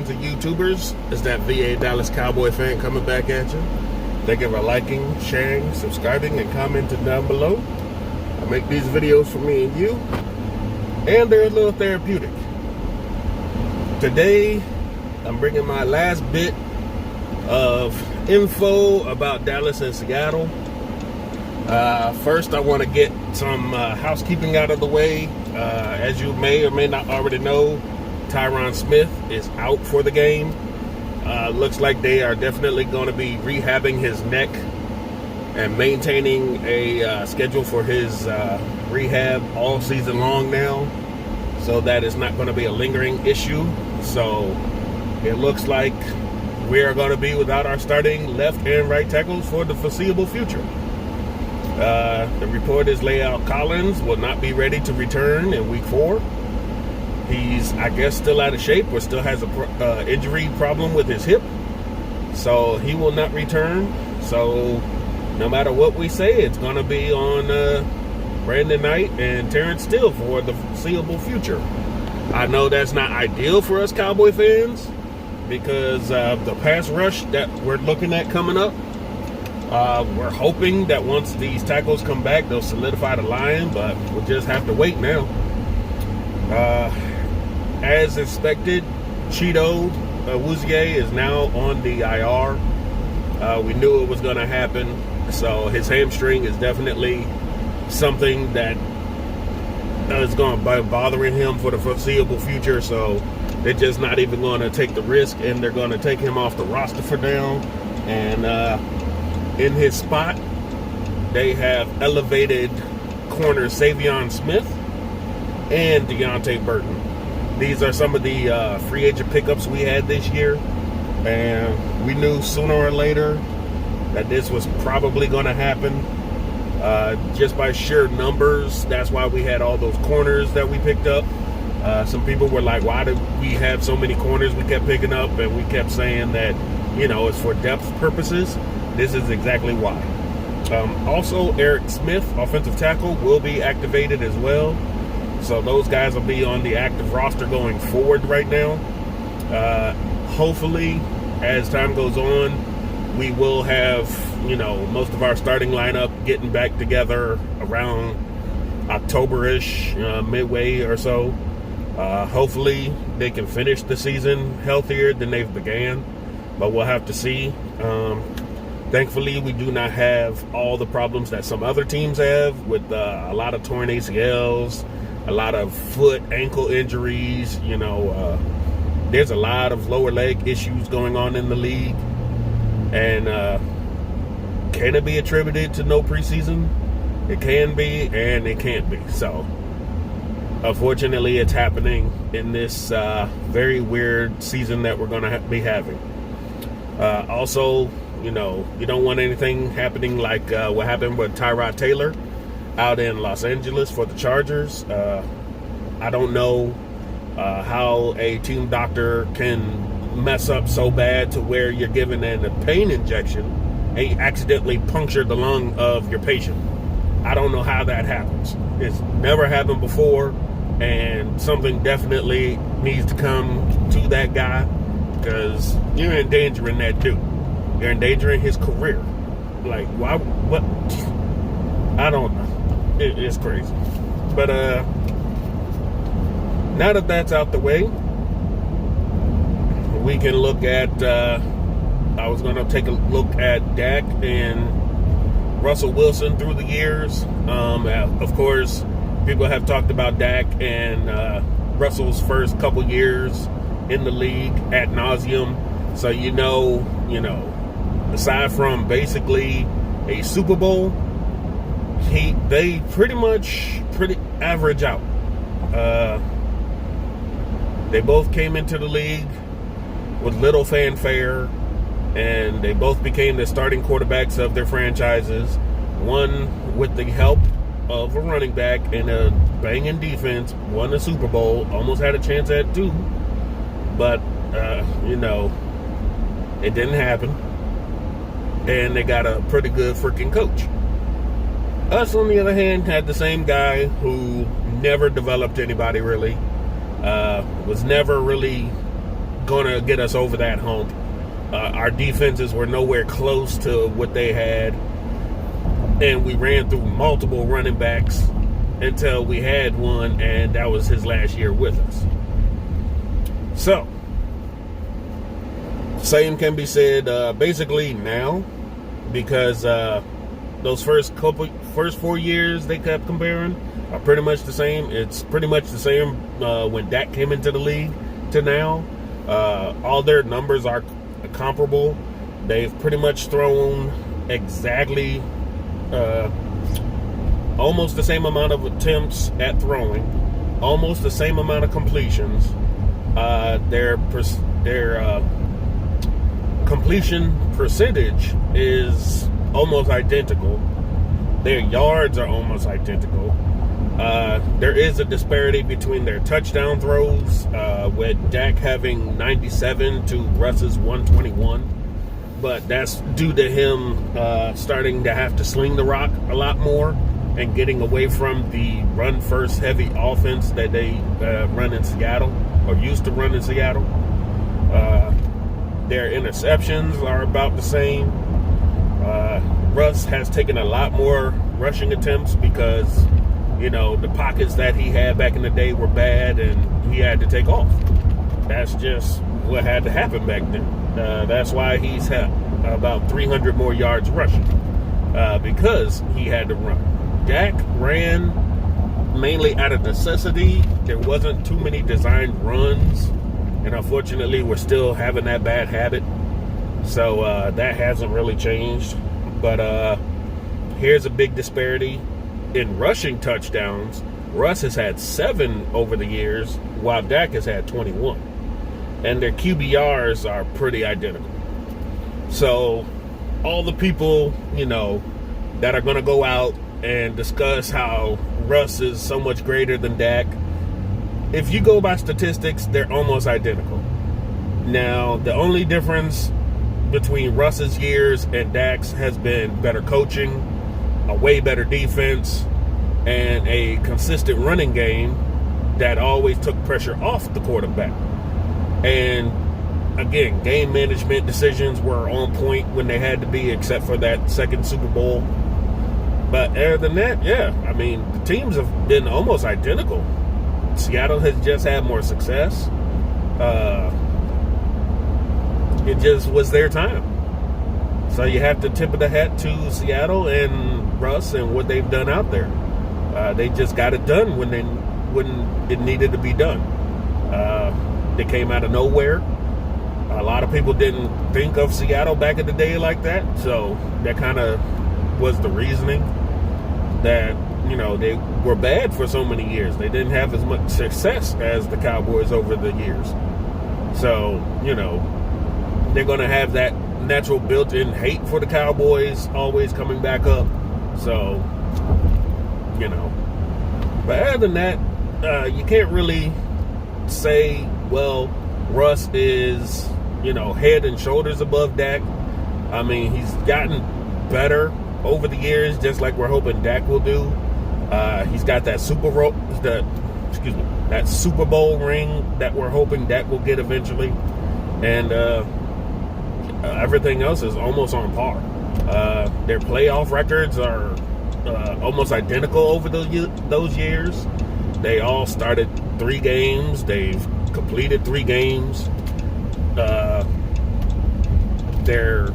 fans and YouTubers? It's that VA Dallas Cowboy fan coming back at you. Thank you for liking, sharing, subscribing, and commenting down below. I make these videos for me and you, and they're a little therapeutic. Today, I'm bringing my last bit of info about Dallas and Seattle. First, I want to get some housekeeping out of the way. As you may or may not already know, Tyron Smith is out for the game. Looks like they are definitely going to be rehabbing his neck and maintaining a schedule for his rehab all season long now. So that is not going to be a lingering issue. So it looks like we are going to be without our starting left and right tackles for the foreseeable future. The report is Lael Collins will not be ready to return in week 4. He's, I guess, still out of shape or still has a injury problem with his hip. So he will not return. So no matter what we say, it's going to be on Brandon Knight and Terrence Steele for the foreseeable future. I know that's not ideal for us Cowboy fans because the pass rush that we're looking at coming up, we're hoping that once these tackles come back, they'll solidify the line, but we'll just have to wait now. As expected, Cheeto Awuzie is now on the IR. We knew it was going to happen, so his hamstring is definitely something that is going to be bothering him for the foreseeable future, so they're just not even going to take the risk, and they're going to take him off the roster for now. And in his spot, they have elevated corner Savion Smith and Deontay Burton. These are some of the free agent pickups we had this year, and we knew sooner or later that this was probably going to happen. Just by sheer numbers, that's why we had all those corners that we picked up. Some people were like, why did we have so many corners we kept picking up? And we kept saying that, you know, it's for depth purposes. This is exactly why. Also, Eric Smith, offensive tackle, will be activated as well. So those guys will be on the active roster going forward right now. Hopefully, as time goes on, we will have, you know, most of our starting lineup getting back together around October-ish, midway or so. Hopefully, they can finish the season healthier than they've began, but we'll have to see. Thankfully, we do not have all the problems that some other teams have with a lot of torn ACLs, a lot of foot, ankle injuries. You know, there's a lot of lower leg issues going on in the league. And can it be attributed to no preseason? It can be, and it can't be. So, unfortunately, it's happening in this very weird season that we're going to be having. Also, you know, you don't want anything happening like what happened with Tyrod Taylor out in Los Angeles for the Chargers. I don't know how a team doctor can mess up so bad to where you're given a pain injection and you accidentally puncture the lung of your patient. I don't know how that happens. It's never happened before, and something definitely needs to come to that guy because you're endangering that dude. You're endangering his career. Like, why? What? I don't know. It's crazy. But now that that's out the way, we can look at, I was going to take a look at Dak and Russell Wilson through the years. Of course, people have talked about Dak and Russell's first couple years in the league ad nauseum. So, you know, aside from basically a Super Bowl, they pretty average out. They both came into the league with little fanfare, and they both became the starting quarterbacks of their franchises. One with the help of a running back and a banging defense, won a Super Bowl, almost had a chance at 2, but you know, it didn't happen. And they got a pretty good freaking coach. Us, on the other hand, had the same guy who never developed anybody really. Was never really going to get us over that hump. Our defenses were nowhere close to what they had, and we ran through multiple running backs until we had one, and that was his last year with us. So, same can be said basically now, because those first 4 years they kept comparing are pretty much the same. It's pretty much the same when Dak came into the league to now. All their numbers are comparable. They've pretty much thrown exactly almost the same amount of attempts at throwing, almost the same amount of completions. Their completion percentage is almost identical. Their yards are almost identical. There is a disparity between their touchdown throws, with Dak having 97 to Russ's 121. But that's due to him starting to have to sling the rock a lot more and getting away from the run-first heavy offense that they run in Seattle, or used to run in Seattle. Their interceptions are about the same. Russ has taken a lot more rushing attempts because, the pockets that he had back in the day were bad and he had to take off. That's just what had to happen back then. That's why he's had about 300 more yards rushing, because he had to run. Dak ran mainly out of necessity. There wasn't too many designed runs, and unfortunately we're still having that bad habit. So that hasn't really changed. But here's a big disparity in rushing touchdowns. Russ has had 7 over the years, while Dak has had 21. And their QBRs are pretty identical. So all the people, that are going to go out and discuss how Russ is so much greater than Dak, if you go by statistics, they're almost identical. Now, the only difference between Russ's years and Dak's has been better coaching, a way better defense, and a consistent running game that always took pressure off the quarterback. And again, game management decisions were on point when they had to be, except for that second Super Bowl. But other than that, the teams have been almost identical. Seattle has just had more success. It just was their time. So you have to tip of the hat to Seattle and Russ and what they've done out there. They just got it done when it needed to be done. They came out of nowhere. A lot of people didn't think of Seattle back in the day like that. So that kind of was the reasoning that, they were bad for so many years. They didn't have as much success as the Cowboys over the years. So, they're going to have that natural built-in hate for the Cowboys always coming back up. So, But other than that, you can't really say, well, Russ is, head and shoulders above Dak. I mean, he's gotten better over the years, just like we're hoping Dak will do. He's got that Super Bowl ring that we're hoping Dak will get eventually. And everything else is almost on par. Their playoff records are almost identical over those years. They all started 3 games. They've completed 3 games. Their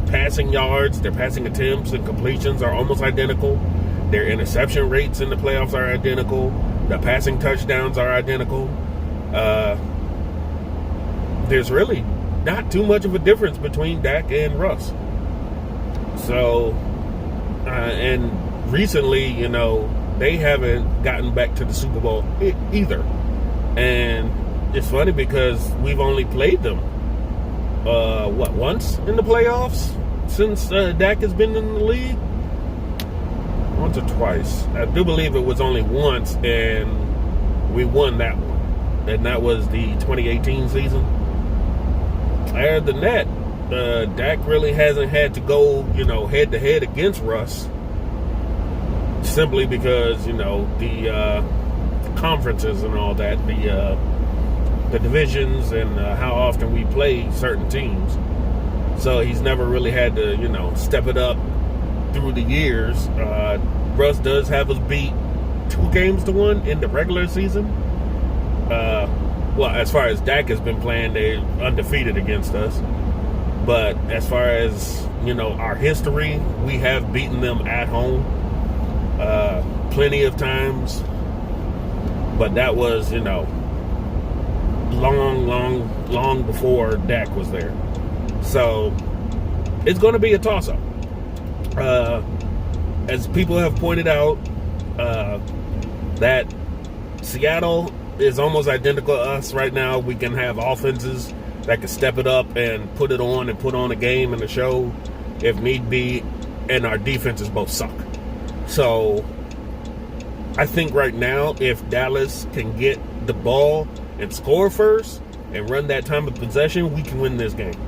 passing yards, their passing attempts and completions are almost identical. Their interception rates in the playoffs are identical. The passing touchdowns are identical. There's really not too much of a difference between Dak and Russ. So, and recently, they haven't gotten back to the Super Bowl either. And it's funny because we've only played them, once in the playoffs since Dak has been in the league? Once or twice. I do believe it was only once, and we won that one. And that was the 2018 season. Other than that, Dak really hasn't had to go, head-to-head against Russ. Simply because, the conferences and all that, the divisions and how often we play certain teams. So he's never really had to, step it up through the years. Russ does have us beat 2-1 in the regular season. Well, as far as Dak has been playing, they're undefeated against us. But as far as, our history, we have beaten them at home plenty of times. But that was, long before Dak was there. So it's going to be a toss-up. As people have pointed out, that Seattle is almost identical to us right now. We can have offenses that can step it up and put it on and put on a game and a show if need be, and our defenses both suck. So I think right now, if Dallas can get the ball and score first and run that time of possession, we can win this game.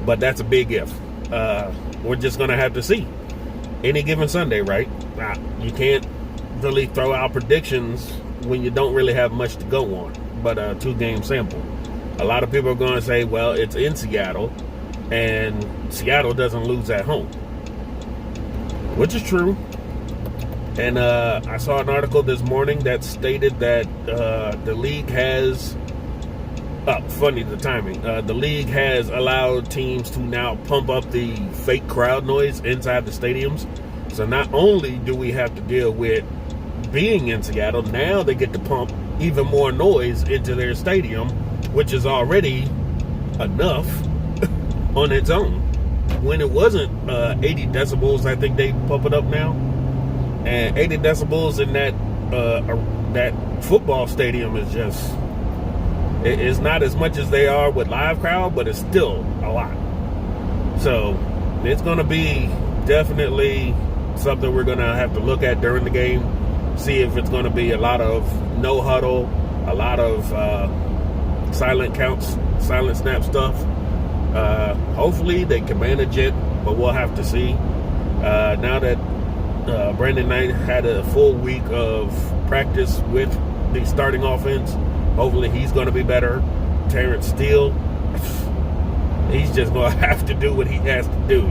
But that's a big if. We're just going to have to see. Any given Sunday, right? You can't really throw out predictions when you don't really have much to go on, but a 2-game sample. A lot of people are going to say, well, it's in Seattle, and Seattle doesn't lose at home, which is true. And I saw an article this morning that stated that the league has, funny the timing, the league has allowed teams to now pump up the fake crowd noise inside the stadiums. So not only do we have to deal with being in Seattle, now they get to pump even more noise into their stadium, which is already enough on its own. When it wasn't 80 decibels, I think they pump it up now. And 80 decibels in that football stadium is just, it's not as much as they are with live crowd, but it's still a lot. So it's going to be definitely something we're going to have to look at during the game. See if it's going to be a lot of no huddle, a lot of silent counts, silent snap stuff. Hopefully they can manage it, but we'll have to see. Now that Brandon Knight had a full week of practice with the starting offense, hopefully he's going to be better. Terrence Steele, he's just going to have to do what he has to do,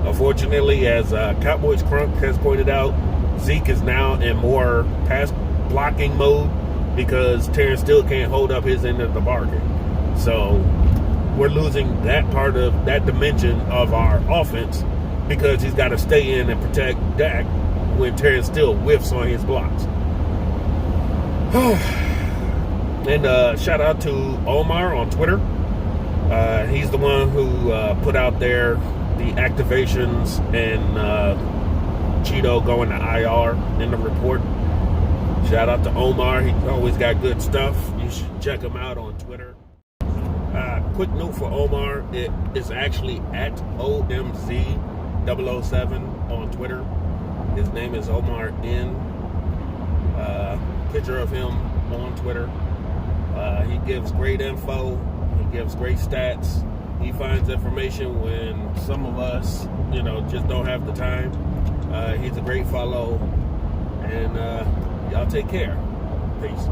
Unfortunately, as Cowboys Crunk has pointed out, Zeke is now in more pass blocking mode because Terrence Steele can't hold up his end of the bargain. So we're losing that part of that dimension of our offense because he's got to stay in and protect Dak when Terrence Steele whiffs on his blocks. And shout out to Omar on Twitter. He's the one who put out there the activations and Cheeto going to IR in the report. Shout out to Omar. He's always got good stuff. You should check him out on Twitter. Quick note for Omar. It is actually at OMZ007 on Twitter. His name is Omar N. Picture of him on Twitter. He gives great info. He gives great stats. He finds information when some of us, just don't have the time. He's a great follow. And y'all take care. Peace.